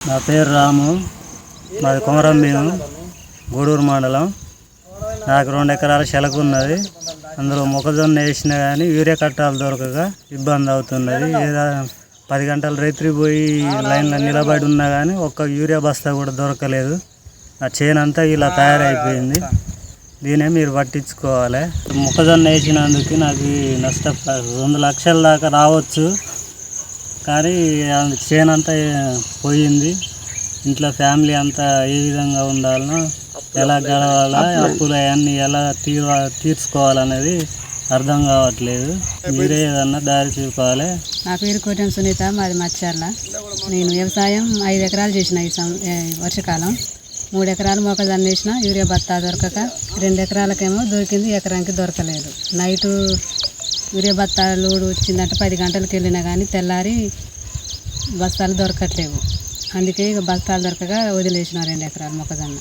నా పేరు రాము, మాది కొమరంభీం, గూడూరు మండలం. నాకు 2 ఎకరాల చెలకు ఉన్నది. అందులో మొక్కజొన్న వేసినా కానీ యూరియా కట్టాలు దొరకక ఇబ్బంది అవుతున్నది. 10 గంటలు రైతులు పోయి లైన్లో నిలబడి ఉన్నా కానీ ఒక్క యూరియా బస్తా కూడా దొరకలేదు. ఆ చేనంతా ఇలా తయారైపోయింది. దీనే మీరు పట్టించుకోవాలి. మొక్కజొన్న వేసినందుకు నాకు నష్టం 2 లక్షల దాకా రావచ్చు, కానీ చేనంతా పోయింది. ఇంట్లో ఫ్యామిలీ అంతా ఏ విధంగా ఉండాలనో, ఎలా గడవాలా, అప్పులు అవన్నీ ఎలా తీర్చుకోవాలనేది అర్థం కావట్లేదు. మీరే ఏదన్నా దారి చూపాలి. నా పేరు కోటెం సునీత, మాది మచ్చర్ల. నేను వ్యవసాయం 5 ఎకరాలు చేసిన ఈ వర్షకాలం. 3 ఎకరాలు మొక్కజొన్న వేసిన యూరియా బత్తా దొరకక, 2 ఎకరాలకేమో దొరికింది, ఎకరానికి దొరకలేదు. నైటు యూరియా బత్తా లోడు వచ్చిందంటే 10 గంటలకు వెళ్ళినా కానీ తెల్లారి బస్తాలు దొరకట్లేవు. అందుకే ఇక బస్తాలు దొరకక వదిలేసిన 2 ఎకరాలు మొక్కజొన్న.